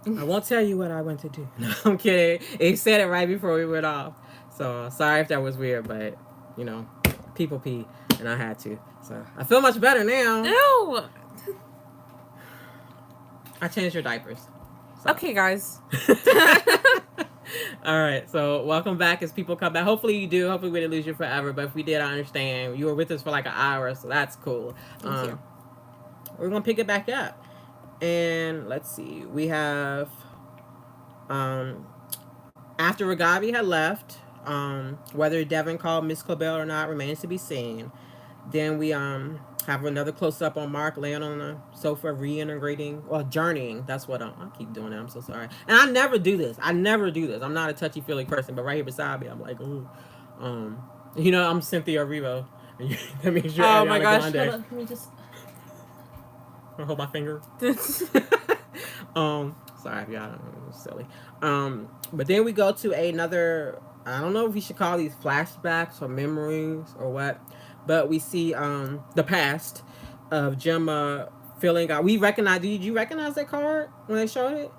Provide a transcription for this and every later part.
I won't tell you what I went to do. No, I'm kidding. He said it right before we went off. So sorry if that was weird, but you know, people pee, and I had to. So I feel much better now. Ew. I changed your diapers. So. Okay, guys. All right, so welcome back as people come back. Hopefully you do. Hopefully we didn't lose you forever, but if we did, I understand. You were with us for like an hour, so that's cool. Thank you. We're gonna pick it back up, and let's see. We have after Ragavi had left, whether Devin called Miss Clabell or not remains to be seen. Then we have another close up on Mark laying on the sofa, reintegrating or journeying. That's what I keep doing. That I'm so sorry. And I never do this. I'm not a touchy feely person, but right here beside me, I'm like, ooh, you know, I'm Cynthia Erivo. That means you're Oh Ariana my gosh! Grande. Hold on, let me just. I hold my finger. Sorry, y'all. It was silly. But then we go to another. I don't know if we should call these flashbacks or memories or what, but we see the past of Gemma filling out. We recognize. Did you recognize that card when they showed it?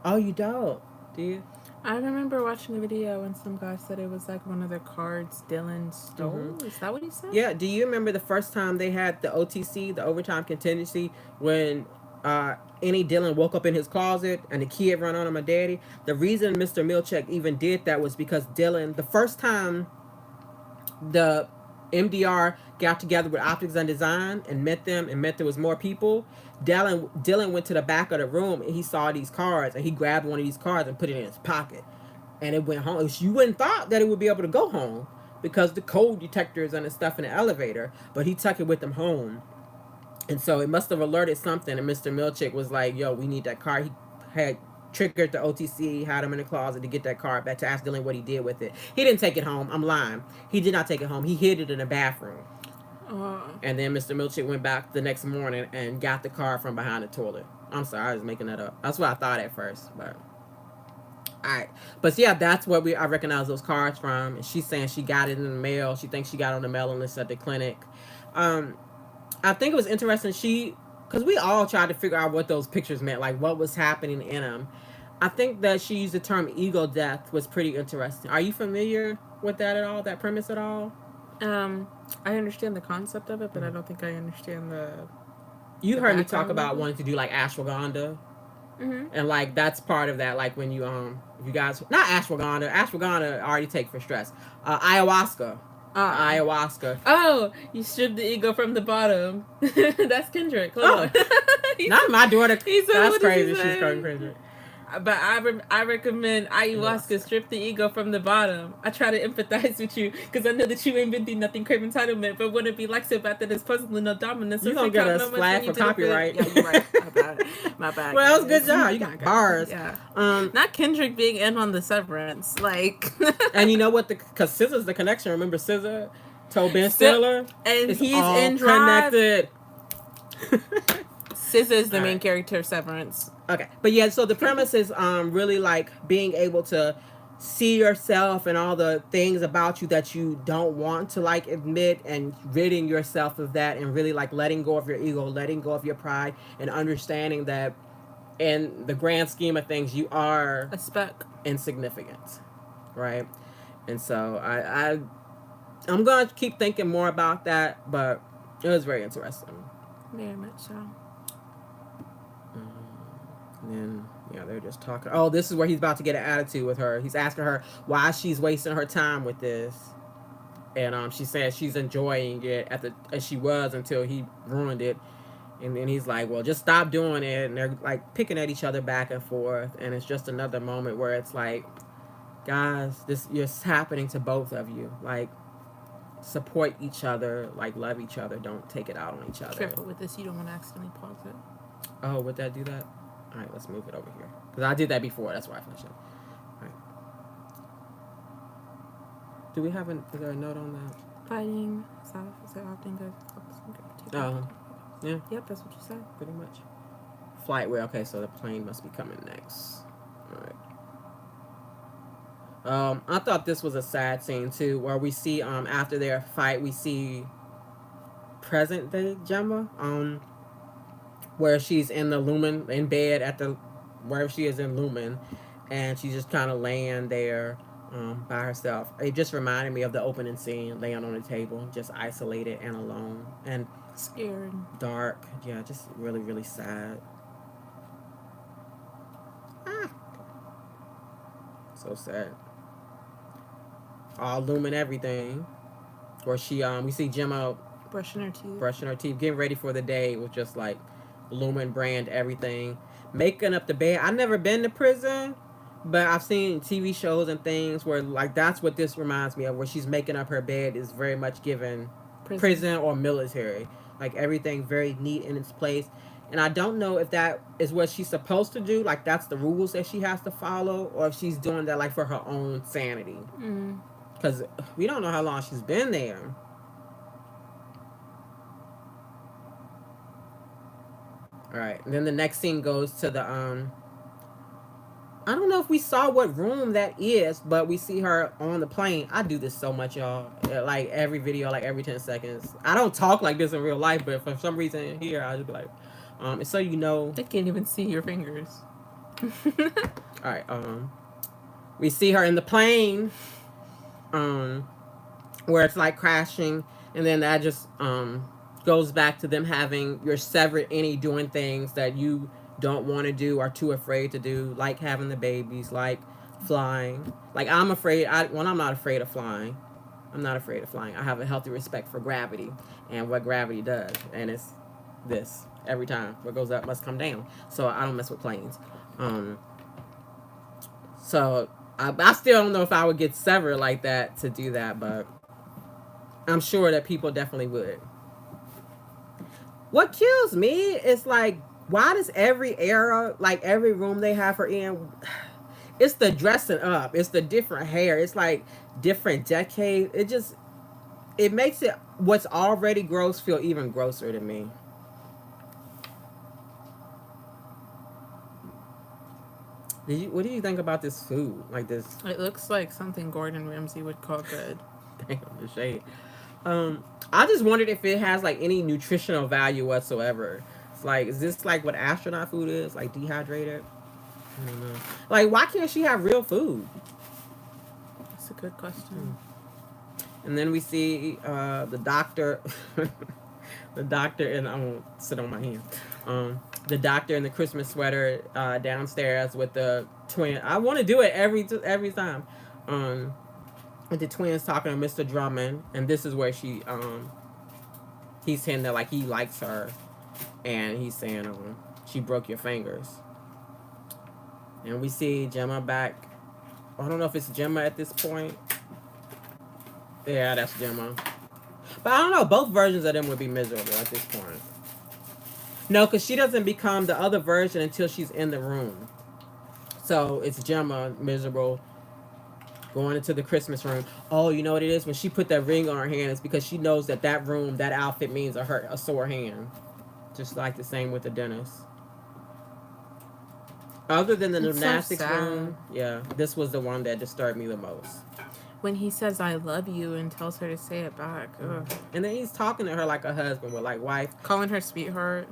Oh, you don't. Do you? I remember watching a video and some guy said it was like one of the cards Dylan stole. Mm-hmm. Is that what he said? Yeah. Do you remember the first time they had the OTC, the overtime contingency, when Annie Dillon woke up in his closet and the kid ran on him, my daddy? The reason Mr. Milchek even did that was because Dillon, the first time the MDR got together with Optics and Design and met them and met there was more people, Dylan went to the back of the room and he saw these cards and he grabbed one of these cards and put it in his pocket. And it went home. You wouldn't thought that it would be able to go home because the code detectors and the stuff in the elevator, but he took it with him home. And so it must have alerted something, and Mr. Milchick was like, yo, we need that card. He had triggered the OTC, had him in the closet to get that card back to ask Dylan what he did with it. He didn't take it home. I'm lying. He did not take it home. He hid it in the bathroom. And then Mr. Milchick went back the next morning and got the card from behind the toilet. I'm sorry, I was making that up. That's what I thought at first, but... Alright. But yeah, that's where I recognize those cards from. And she's saying she got it in the mail. She thinks she got on the mailing list at the clinic. I think it was interesting. Because we all tried to figure out what those pictures meant, like what was happening in them. I think that she used the term ego death was pretty interesting. Are you familiar with that at all? That premise at all? I understand the concept of it, but I don't think I understand the. You heard me talk about wanting to do like ashwagandha. Mm-hmm. And like that's part of that. Like when you you guys not ashwagandha already take for stress. Ayahuasca. Ayahuasca. Oh, you strip the ego from the bottom. That's Kendrick. Hold on. Not my daughter. That's crazy. She's going crazy. But I recommend ayahuasca. Strip the ego from the bottom. I try to empathize with you because I know that you ain't been doing nothing crave entitlement, but wouldn't be like so bad that it's puzzling no dominance. You don't get a flag for copyright. Yeah, you're right. My bad. Well, that was a good job. You got bars. Yeah. Not Kendrick being in on the Severance, like. And you know what? Because SZA's the connection. Remember SZA told Ben Stiller, and it's he's all in Drive. Connected. SZA is the main character of Severance. Okay, but yeah, so the premise is really like being able to see yourself and all the things about you that you don't want to like admit, and ridding yourself of that, and really like letting go of your ego, letting go of your pride, and understanding that in the grand scheme of things you are a speck, insignificant, right? And so I'm gonna keep thinking more about that, but it was very interesting. Very much so. And then, yeah, they're just talking. Oh, this is where he's about to get an attitude with her. He's asking her why she's wasting her time with this. And she says she's enjoying it as she was until he ruined it. And then he's like, well, just stop doing it. And they're like picking at each other back and forth. And it's just another moment where it's like, guys, this is happening to both of you. Like, support each other, like love each other. Don't take it out on each other. Careful with this. You don't want to accidentally pause it. Oh, would that do that? All right, let's move it over here. Because I did that before. That's why I finished it. All right. Do we have is there a note on that? Fighting south is often good. Oh, yeah. Yep, that's what you said. Pretty much. Flight way. Okay, so the plane must be coming next. All right. I thought this was a sad scene too, where we see after their fight, we see present day Gemma where she's in the lumen in bed at the wherever she is in Lumen, and she's just kind of laying there by herself. It just reminded me of the opening scene, laying on the table, just isolated and alone and Scared. dark. Yeah, just really, really sad. Ah, so sad. All Lumen everything. Where she we see Gemma brushing her teeth, getting ready for the day with just like Lumen brand everything, making up the bed. I've never been to prison, but I've seen TV shows and things where like that's what this reminds me of. Where she's making up her bed is very much given prison or military, like everything very neat in its place. And I don't know if that is what she's supposed to do, like that's the rules that she has to follow, or if she's doing that like for her own sanity. Because we don't know how long she's been there. All right. And then the next scene goes to the I don't know if we saw what room that is, but we see her on the plane. I do this so much, y'all. Like every video, like every 10 seconds. I don't talk like this in real life, but for some reason here, I just be like, and so you know. I can't even see your fingers. All right. We see her in the plane, where it's like crashing, and then that just goes back to them having your severed any doing things that you don't want to do or too afraid to do, like having the babies, like flying. Like I'm afraid. I'm not afraid of flying. I'm not afraid of flying. I have a healthy respect for gravity and what gravity does, and it's this every time. What goes up must come down. So I don't mess with planes. So I still don't know if I would get severed like that to do that, but I'm sure that people definitely would. What kills me is like, why does every era, like every room they have her in, it's the dressing up, it's the different hair, it's like different decades. It makes it what's already gross feel even grosser to me. What do you think about this food? Like this? It looks like something Gordon Ramsay would call good. Damn, the shade. I just wondered if it has like any nutritional value whatsoever. It's like, is this like what astronaut food is? Like dehydrated? I don't know. Like, why can't she have real food? That's a good question. And then we see the doctor, the doctor, and I won't sit on my hand. The doctor in the Christmas sweater downstairs with the twin. I want to do it every time. With the twins talking to Mr. Drummond, and this is where he's saying that like he likes her, and he's saying she broke your fingers. And we see Gemma back. I don't know if it's Gemma at this point. Yeah, that's Gemma. But I don't know. Both versions of them would be miserable at this point. No, because she doesn't become the other version until she's in the room. So it's Gemma miserable going into the Christmas room. Oh, you know what it is? When she put that ring on her hand, it's because she knows that room, that outfit means a sore hand. Just like the same with the dentist. Other than the gymnastics room, yeah, this was the one that disturbed me the most. When he says "I love you" and tells her to say it back, ugh. And then he's talking to her like a husband, with like wife, calling her sweetheart.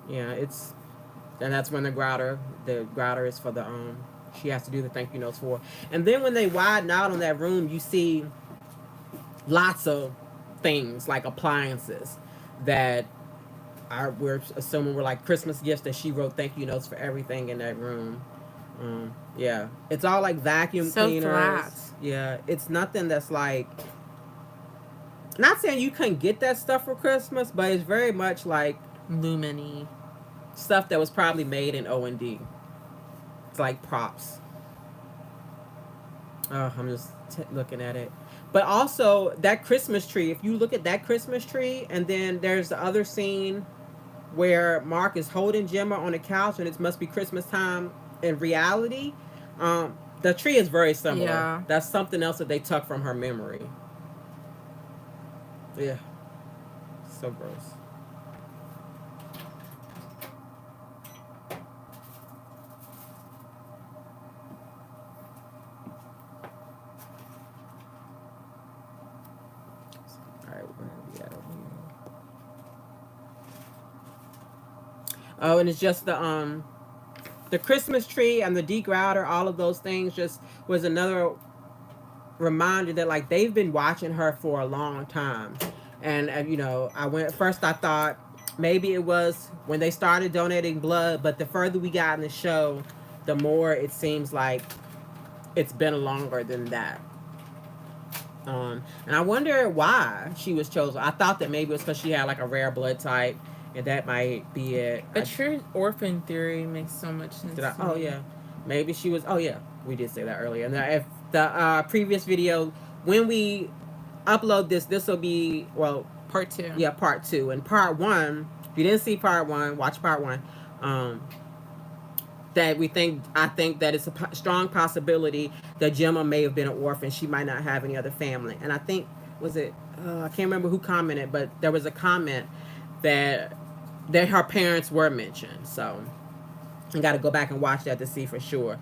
Yeah, and that's when the grouter is for the she has to do the thank you notes for. And then when they widen out on that room, you see lots of things like appliances that we're assuming were like Christmas gifts that she wrote thank you notes for everything in that room. Yeah, it's all like vacuum cleaners. Flat. Yeah, it's nothing that's like. Not saying you couldn't get that stuff for Christmas, but it's very much like Lumini stuff that was probably made in O&D. It's like props. Oh, I'm just looking at it. But also that Christmas tree. If you look at that Christmas tree, and then there's the other scene where Mark is holding Gemma on the couch, and it must be Christmas time in reality. The tree is very similar. Yeah. That's something else that they took from her memory. Yeah. So gross. Oh, and it's just the the Christmas tree and the degrouter, all of those things just was another reminder that like they've been watching her for a long time. And you know, I thought maybe it was when they started donating blood, but the further we got in the show, the more it seems like it's been longer than that. And I wonder why she was chosen. I thought that maybe it was because she had like a rare blood type, and that might be it. But your orphan theory makes so much sense. Oh yeah, maybe she was. Oh yeah, we did say that earlier. And if the previous video, when we upload this will be, well, part 2. Yeah, part 2. And part 1, if you didn't see part 1, watch part 1. That I think that it's a strong possibility that Gemma may have been an orphan. She might not have any other family. And I think, was it, I can't remember who commented, but there was a comment that her parents were mentioned. So I got to go back and watch that to see for sure.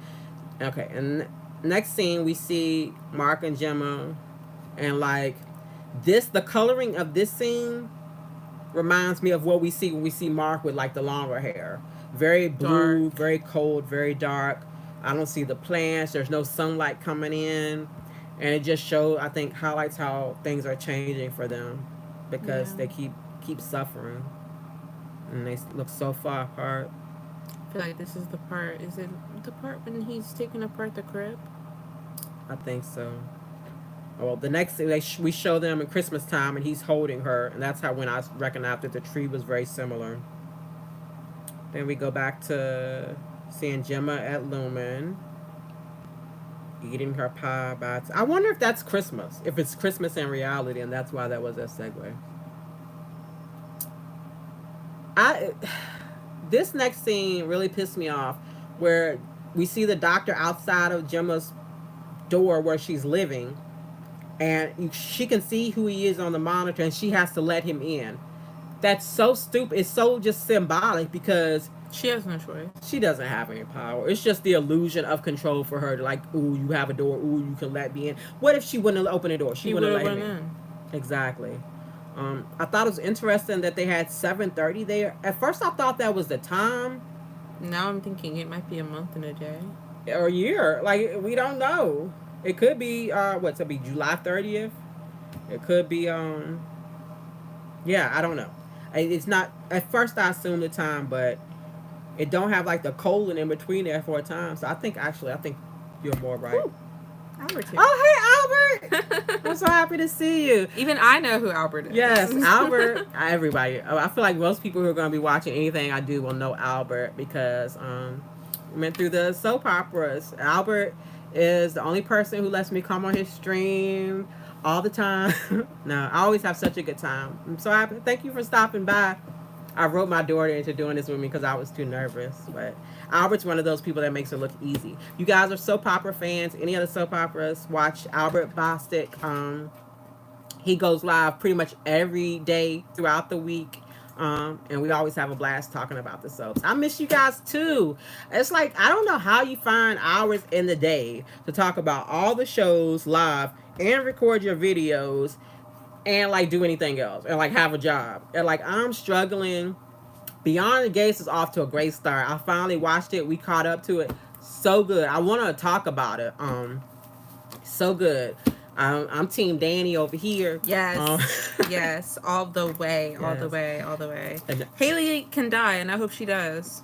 Okay, and next scene we see Mark and Gemma, and like the coloring of this scene reminds me of what we see when we see Mark with like the longer hair. Very blue, dark. Very cold, very dark. I don't see the plants. There's no sunlight coming in. And it just I think highlights how things are changing for them because they keep suffering. And they look so far apart. I feel like this is the part. Is it the part when he's taking apart the crib? I think so. Well, the next thing we show them in Christmas time, and he's holding her, and that's how when I recognized that the tree was very similar. Then we go back to seeing Gemma at Lumen, eating her pie. I wonder if that's Christmas. If it's Christmas in reality, and that's why that was a segue. This next scene really pissed me off, where we see the doctor outside of Gemma's door where she's living, and she can see who he is on the monitor, and she has to let him in. That's so stupid. It's so just symbolic because she has no choice. She doesn't have any power. It's just the illusion of control for her to like, ooh, you have a door. Ooh, you can let me in. What if she wouldn't open the door? She wouldn't let him in. Exactly. I thought it was interesting that they had 7:30 there. At first, I thought that was the time. Now I'm thinking it might be a month and a day. Or a year. Like, we don't know. It could be, it'll be July 30th? It could be, yeah, I don't know. It's not, at first I assumed the time, but it don't have like the colon in between there for a time. So I think you're more right. Ooh, Albert here. Oh, hey, Albert! I'm so happy to see you. Even I know who Albert is. Yes, Albert. Everybody. I feel like most people who are going to be watching anything I do will know Albert because we went through the soap operas. Albert is the only person who lets me come on his stream all the time. No, I always have such a good time. I'm so happy. Thank you for stopping by. I wrote my daughter into doing this with me because I was too nervous. But Albert's one of those people that makes it look easy. You guys are soap opera fans. Any other soap operas, watch Albert Bostic. He goes live pretty much every day throughout the week. And we always have a blast talking about the soaps. I miss you guys too. It's like, I don't know how you find hours in the day to talk about all the shows live and record your videos and like do anything else and like have a job. And like, I'm struggling. Beyond the Gates is off to a great start. I finally watched it. We caught up to it. So good. I want to talk about it. So good. I'm Team Danny over here. Yes. Yes. All the way. Yes. All the way. All the way. Haley can die, and I hope she does.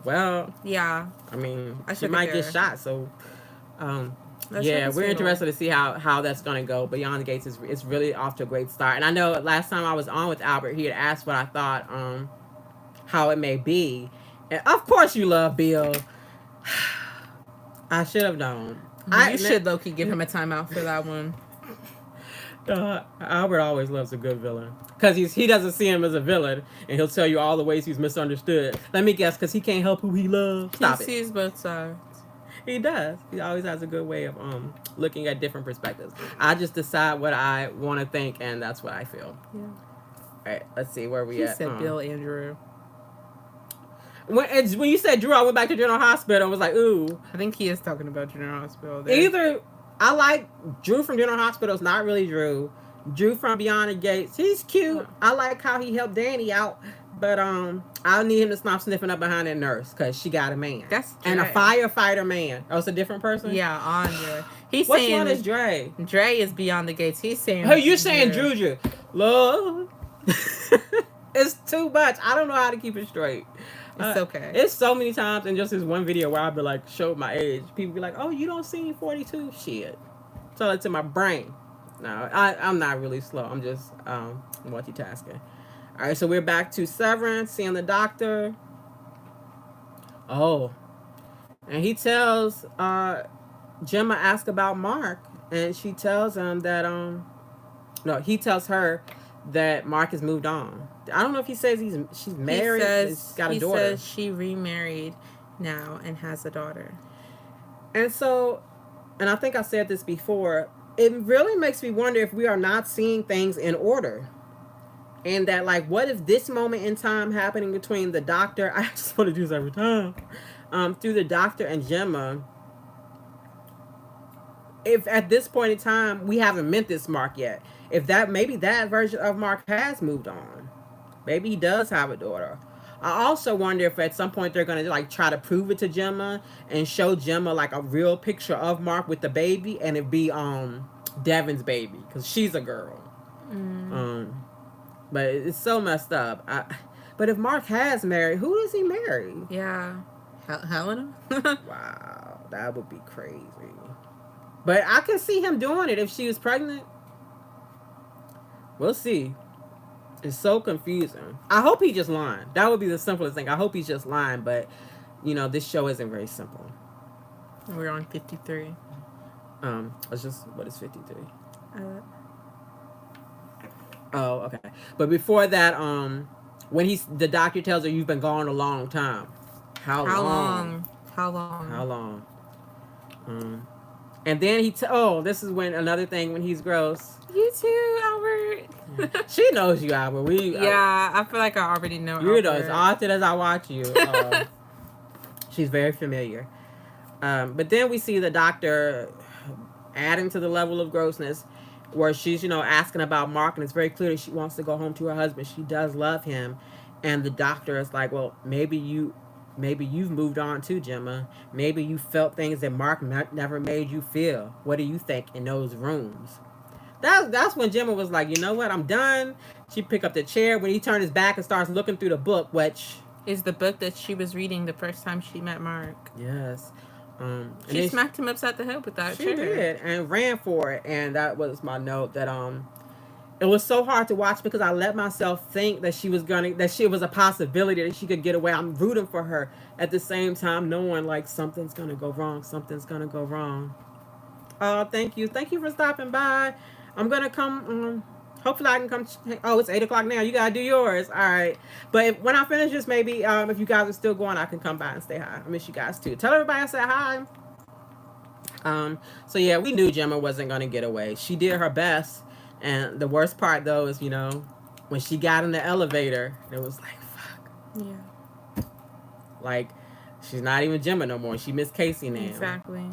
Well. Yeah. I mean, she might get shot, so. Yeah, we're interested to see how that's going to go. Beyond the Gates is really off to a great start. And I know last time I was on with Albert, he had asked what I thought, how it may be. And of course you love Bill. I should have known. You should low-key give him a timeout for that one. Albert always loves a good villain. Because he doesn't see him as a villain, and he'll tell you all the ways he's misunderstood. Let me guess, because he can't help who he loves. He sees both sides. He does. He always has a good way of looking at different perspectives. I just decide what I want to think, and that's what I feel. Yeah. All right, let's see where we at. He said Bill Andrew. When you said Drew, I went back to General Hospital and was like, ooh. I think he is talking about General Hospital there. Either, I like Drew from General Hospital. It's not really Drew. Drew from Beyond the Gates. He's cute. I like how he helped Danny out. But I need him to stop sniffing up behind that nurse because she got a man. That's and a Dre. firefighter man. Oh, it's a different person. Yeah, Andre. He's Which saying one is Dre? Dre is beyond the gates. He's saying. Hey, you saying Dre. Juju? Love. It's too much. I don't know how to keep it straight. It's okay. It's so many times in just this one video where I'll be like, show my age. People be like, oh, you don't seem 42? Shit. Tell it to my brain. No, I'm not really slow. I'm just multitasking. All right, so we're back to Severance, seeing the doctor. Oh. And he tells Gemma ask about Mark. And she tells him that, no, he tells her that Mark has moved on. I don't know if he says she's married. He's got a daughter. He says she remarried now and has a daughter. And so, and I think I said this before, it really makes me wonder if we are not seeing things in order. And that, like, what if this moment in time happening between the doctor, I just want to do this every time, through the doctor and Gemma, if at this point in time we haven't met this Mark yet, if that, maybe that version of Mark has moved on. Maybe he does have a daughter. I also wonder if at some point they're going to, like, try to prove it to Gemma and show Gemma, like, a real picture of Mark with the baby, and it be Devin's baby, because she's a girl. But it's so messed up. But if Mark has married, who does he marry? Yeah. Helena? Wow, that would be crazy. But I can see him doing it if she was pregnant. We'll see. It's so confusing. I hope he's just lying. That would be the simplest thing. I hope he's just lying, but, you know, this show isn't very simple. We're on 53. It's just, what is 53? Oh, okay. But before that, when the doctor tells her you've been gone a long time. How long? And then this is when another thing when he's gross. You too, Albert. She knows you, Albert. I feel like I already know. You know, as often as I watch you, she's very familiar. But then we see the doctor adding to the level of grossness, where she's, asking about Mark, and it's very clear that she wants to go home to her husband. She does love him, and the doctor is like, well, maybe you've moved on too, Gemma. Maybe you felt things that Mark never made you feel. What do you think in those rooms? That's when Gemma was like, you know what, I'm done. She picked up the chair when he turned his back and starts looking through the book, which is the book that she was reading the first time she met Mark. Yes. She smacked him upside the head with that chair. She did, and ran for it. And that was my note, that it was so hard to watch because I let myself think that she was a possibility that she could get away. I'm rooting for her at the same time, knowing like something's gonna go wrong. Oh, thank you for stopping by. I'm gonna come. Hopefully I can come. Oh, it's 8:00 now. You gotta do yours. All right. But when I finish this, maybe if you guys are still going, I can come by and say hi. I miss you guys too. Tell everybody I said hi. So yeah, we knew Gemma wasn't gonna get away. She did her best, and the worst part though is, when she got in the elevator, it was like, fuck. Yeah. Like, she's not even Gemma no more. She Miss Casey now. Exactly.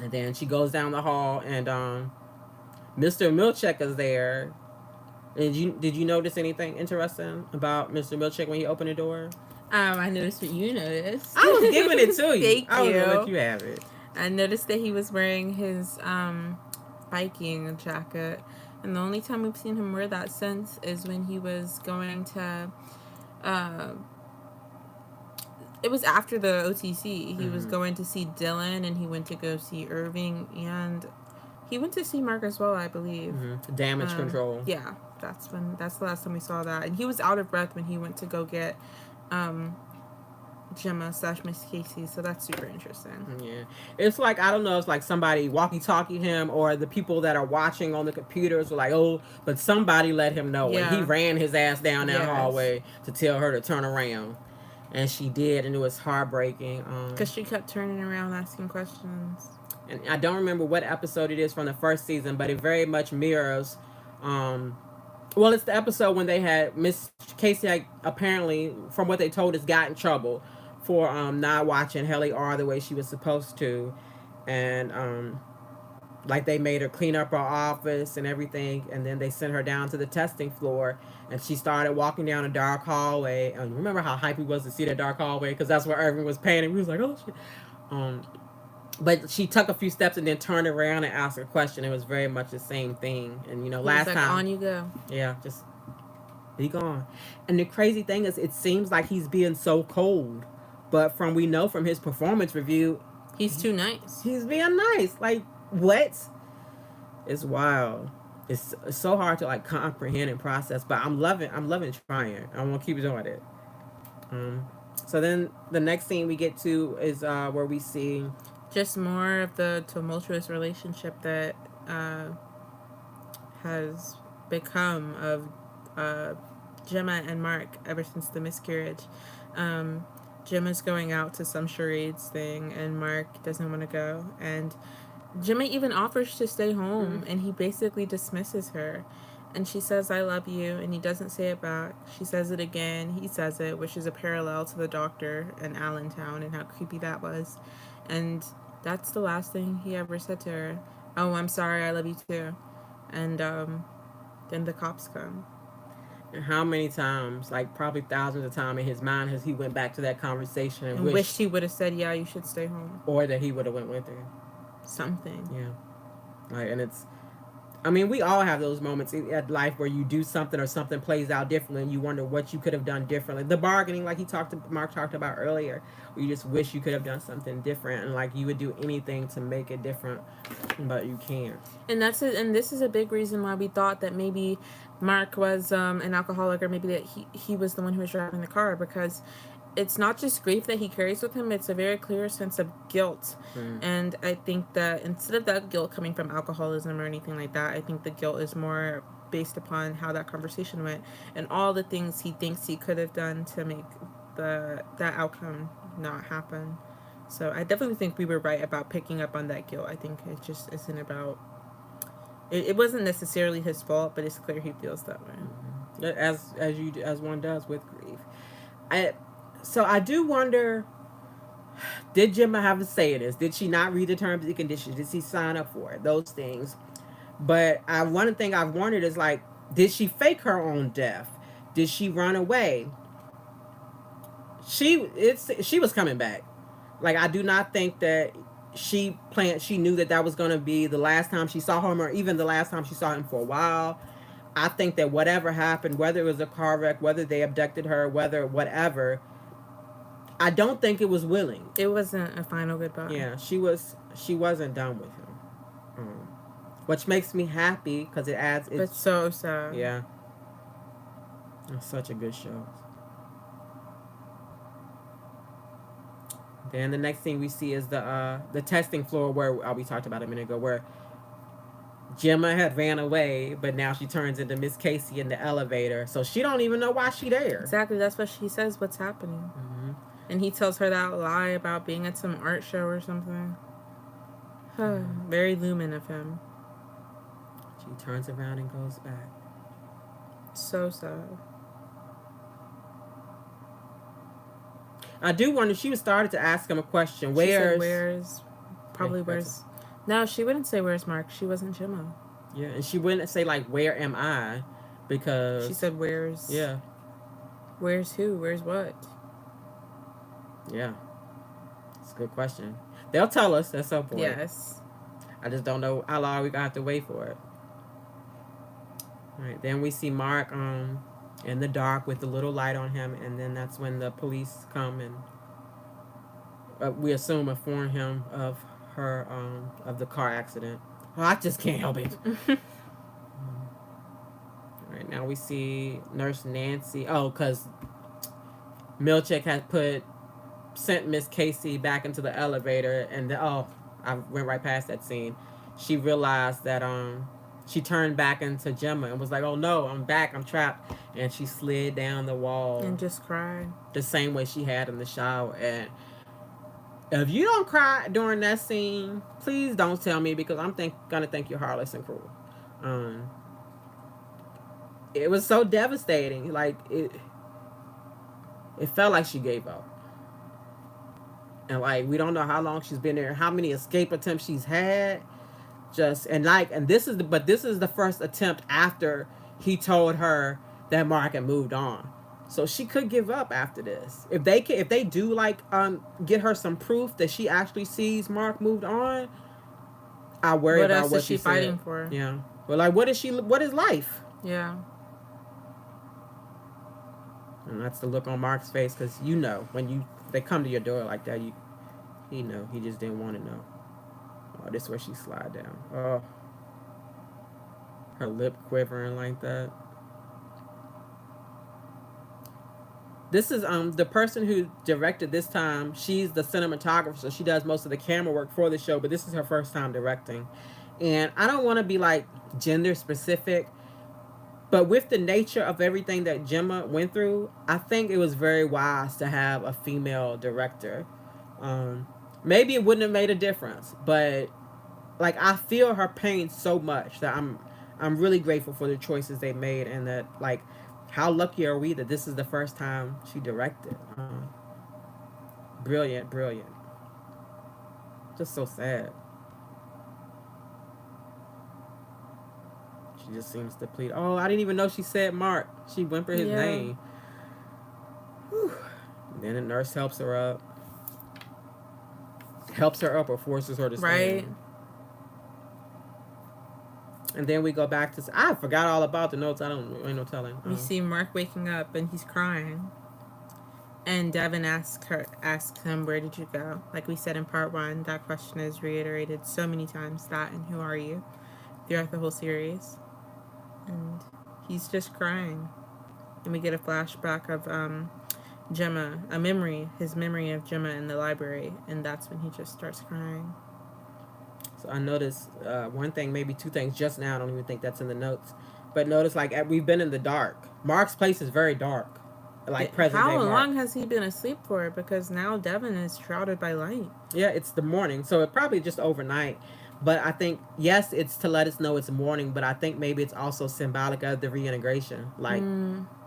And then she goes down the hall, and Mr. Milchek is there. Did you notice anything interesting about Mr. Milchek when he opened the door? I noticed what you noticed. I was giving it to you. Thank you. I was gonna let you have it. I noticed that he was wearing his biking jacket, and the only time we've seen him wear that since is when he was going to. It was after the OTC. He was going to see Dylan, and he went to go see Irving, and he went to see Mark as well, I believe. Damage control. Yeah, that's the last time we saw that. And he was out of breath when he went to go get Gemma / Miss Casey, so that's super interesting. Yeah. It's like, I don't know, it's like somebody walkie-talkie him, or the people that are watching on the computers were like, oh, but somebody let him know. Yeah. And he ran his ass down that hallway to tell her to turn around. And she did, and it was heartbreaking. Because she kept turning around asking questions. And I don't remember what episode it is from the first season, but it very much mirrors. Well, it's the episode when they had Miss Casey, apparently, from what they told us, got in trouble for not watching Helly R the way she was supposed to. And Like they made her clean up her office and everything, and then they sent her down to the testing floor, and she started walking down a dark hallway. And remember how hype we was to see that dark hallway, because that's where everyone was painting. We was like, oh shit. Um, but she took a few steps and then turned around and asked a question. It was very much the same thing. And He last was like, time, on you go. yeah, just be gone. And the crazy thing is, it seems like he's being so cold, but we know from his performance review, he's too nice. He's being nice. Like what? It's wild. It's so hard to like comprehend and process. But I'm loving trying. I'm gonna keep doing it. Um, so then the next scene we get to is where we see just more of the tumultuous relationship that has become of Gemma and Mark ever since the miscarriage. Gemma's going out to some charades thing, and Mark doesn't want to go. And Gemma even offers to stay home, and he basically dismisses her. And she says, I love you, and he doesn't say it back. She says it again, he says it, which is a parallel to the doctor in Allentown and how creepy that was. And that's the last thing he ever said to her. Oh, I'm sorry, I love you too. And then the cops come. And how many times, like probably thousands of times in his mind, has he went back to that conversation and wished he would have said, yeah, you should stay home. Or that he would have went with her. Something. Yeah. Like, and it's, I mean, we all have those moments in life where you do something or something plays out differently and you wonder what you could have done differently. The bargaining, like Mark talked about earlier, where you just wish you could have done something different and like you would do anything to make it different, but you can't. And that's it. And this is a big reason why we thought that maybe Mark was an alcoholic, or maybe that he was the one who was driving the car, because it's not just grief that he carries with him, it's a very clear sense of guilt. And I think that instead of that guilt coming from alcoholism or anything like that, I think the guilt is more based upon how that conversation went and all the things he thinks he could have done to make that outcome not happen. So I definitely think we were right about picking up on that guilt. I think it just isn't about, it wasn't necessarily his fault, but it's clear he feels that way. As one does with grief. So I do wonder, did Gemma have a say in this? Did she not read the terms and conditions? Did she sign up for it? Those things. But one thing I've wondered is, like, did she fake her own death? Did she run away? She was coming back. Like, I do not think that she knew that was going to be the last time she saw him, or even the last time she saw him for a while. I think that whatever happened, whether it was a car wreck, whether they abducted her, whether whatever, I don't think it was willing. It wasn't a final goodbye. Yeah, she wasn't done with him, which makes me happy because it adds. But so sad. Yeah, it's such a good show. Then the next thing we see is the testing floor where we talked about a minute ago, where Gemma had ran away, but now she turns into Miss Casey in the elevator, so she don't even know why she there. Exactly, that's what she says. What's happening? And he tells her that lie about being at some art show or something. Very Lumen of him. She turns around and goes back. So sad. I do wonder, she started to ask him a question. No, she wouldn't say where's Mark. She wasn't Gemma. Yeah, and she wouldn't say, like, where am I? Because she said where's... Yeah. Where's who? Where's what? Yeah. It's a good question. They'll tell us at some point. Yes. I just don't know how long we're going to have to wait for it. All right, then we see Mark in the dark with the little light on him, and then that's when the police come and we assume inform him of her of the car accident. Oh, I just can't help it. All right, now we see Nurse Nancy. Oh, because Milchick had sent Miss Casey back into the elevator, and I went right past that scene. She realized that she turned back into Gemma and was like, oh no, I'm back, I'm trapped. And she slid down the wall. And just cried. The same way she had in the shower. And if you don't cry during that scene, please don't tell me, because I'm gonna think you're heartless and cruel. It was so devastating. Like, it felt like she gave up. And, like, we don't know how long she's been there, how many escape attempts she's had. just and this is the first attempt after he told her that Mark had moved on. So she could give up after this. If they do like get her some proof that she actually sees Mark moved on, I worry What about else what is she she said. fighting for? Yeah. Well, like what is life? Yeah. And that's the look on Mark's face, because you know when they come to your door like that, he know he just didn't want to know. Oh, this is where she slide down. Oh, her lip quivering like that. This is the person who directed this time. She's the cinematographer, so she does most of the camera work for the show. But this is her first time directing, and I don't want to be like gender specific, but with the nature of everything that Gemma went through, I think it was very wise to have a female director. Um, Maybe it wouldn't have made a difference, but like I feel her pain so much that I'm really grateful for the choices they made, and that like how lucky are we that this is the first time she directed. Brilliant, brilliant. Just so sad. She just seems depleted. Oh, I didn't even know she said Mark. She went for his name. Whew. Then the nurse helps her up. Helps her up or forces her to stand. Right. And then we go back to. I forgot all about the notes. Ain't no telling. We see Mark waking up and he's crying. And Devin asks him, "Where did you go?" Like we said in part 1, that question is reiterated so many times. That and who are you? Throughout the whole series, and he's just crying. And we get a flashback of Gemma, his memory of Gemma in the library, and that's when he just starts crying. So I noticed one thing, maybe two things just now. I don't even think that's in the notes. But notice, like, we've been in the dark. Mark's place is very dark. Like, present day How Mark. long has he been asleep for? Because now Devin is shrouded by light. Yeah, it's the morning. So it probably just overnight. But I think, yes, it's to let us know it's morning. But I think maybe it's also symbolic of the reintegration. Like,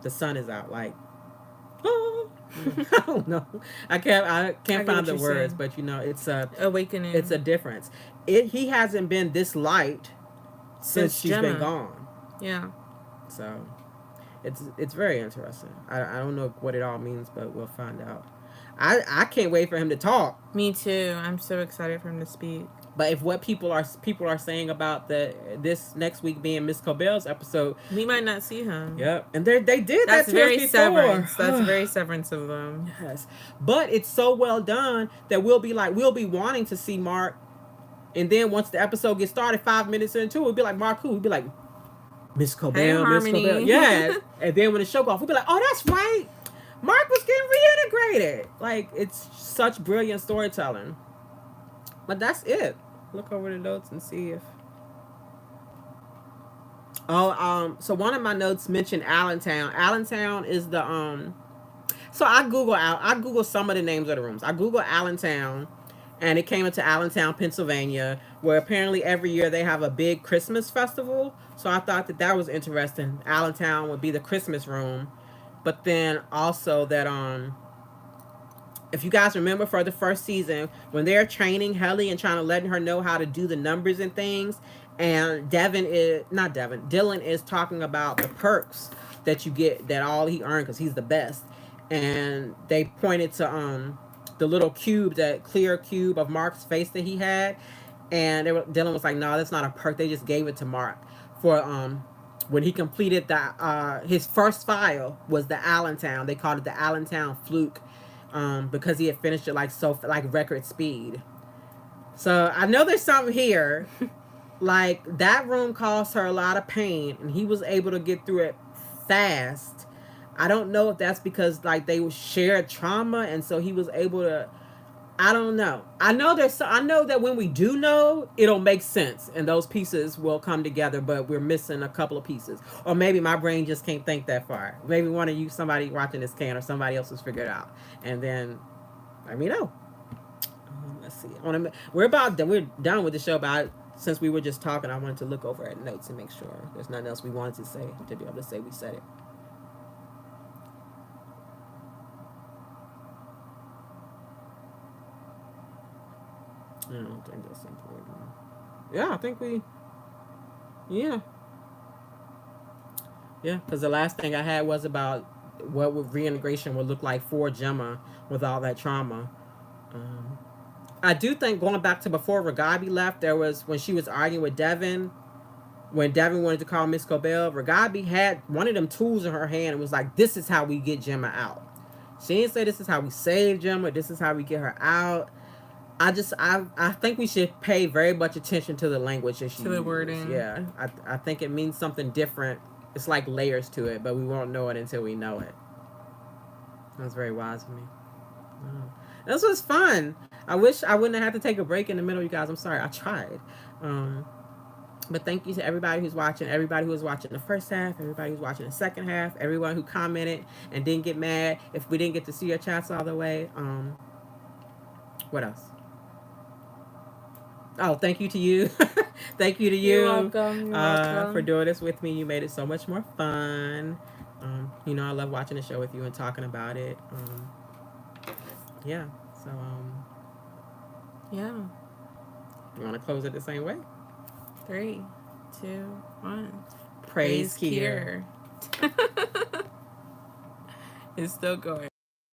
the sun is out. Like, oh. I don't know. I can't find the words. Saying. But, you know, it's a... awakening. It's a difference. He hasn't been this light since she's been gone. Yeah. So it's very interesting. I don't know what it all means, but we'll find out. I can't wait for him to talk. Me too. I'm so excited for him to speak. But if what people are saying about this next week being Miss Cobell's episode, we might not see him. Yep, and they did That's that to very us before. Severance. That's very Severance of them. Yes, but it's so well done that we'll be wanting to see Mark, and then once the episode gets started, 5 minutes into it, we'll be like, Mark who? We'll be like, Miss Cobell, Miss Cobell. Yeah. And then when the show goes off, we'll be like, oh, that's right. Mark was getting reintegrated. Like, it's such brilliant storytelling. But that's it. Look over the notes and see if... Oh, so one of my notes mentioned Allentown. Allentown is the... So I Google some of the names of the rooms. I Google Allentown, and it came into Allentown, Pennsylvania, where apparently every year they have a big Christmas festival. So I thought that was interesting. Allentown would be the Christmas room. But then also that if you guys remember for the first season, when they're training Helly and trying to letting her know how to do the numbers and things, and Dylan is talking about the perks that you get, that all he earned because he's the best. And they pointed to the little cube, that clear cube of Mark's face that he had, and Dylan was like, no, that's not a perk. They just gave it to Mark for when he completed that. His first file was the Allentown. They called it the Allentown Fluke, because he had finished it like record speed. So I know there's something here. Like, that room caused her a lot of pain, and he was able to get through it fast. I don't know if that's because like they shared trauma, and so he was able to. I don't know. I know that when we do know, it'll make sense, and those pieces will come together. But we're missing a couple of pieces, or maybe my brain just can't think that far. Maybe one of you, somebody watching this can, or somebody else has figured it out, and then let me know. Let's see. We're done with the show, but since we were just talking, I wanted to look over at notes and make sure there's nothing else we wanted to say to be able to say we said it. I don't think that's important. Yeah, I think we. Yeah. Yeah, because the last thing I had was about what would reintegration would look like for Gemma with all that trauma. Um, I do think going back to before Ragabi left, there was when she was arguing with Devin. When Devin wanted to call Miss Cobell, Ragabi had one of them tools in her hand and was like, "This is how we get Gemma out." She didn't say this is how we save Gemma. This is how we get her out. I think we should pay very much attention to the language that she To the uses. wording. Yeah, I think it means something different. It's like layers to it, but we won't know it until we know it. That was very wise of me. Oh. This was fun. I wish I wouldn't have had to take a break in the middle, you guys. I'm sorry. I tried. Um, but thank you to everybody who's watching, everybody who was watching the first half, everybody who's watching the second half, everyone who commented and didn't get mad if we didn't get to see your chats all the way. What else? Oh, thank you to you. Thank you to you. You're welcome. You're welcome. For doing this with me. You made it so much more fun. I love watching the show with you and talking about it. Yeah. So, yeah. You want to close it the same way? 3, 2, 1. Praise Kier. It's still going.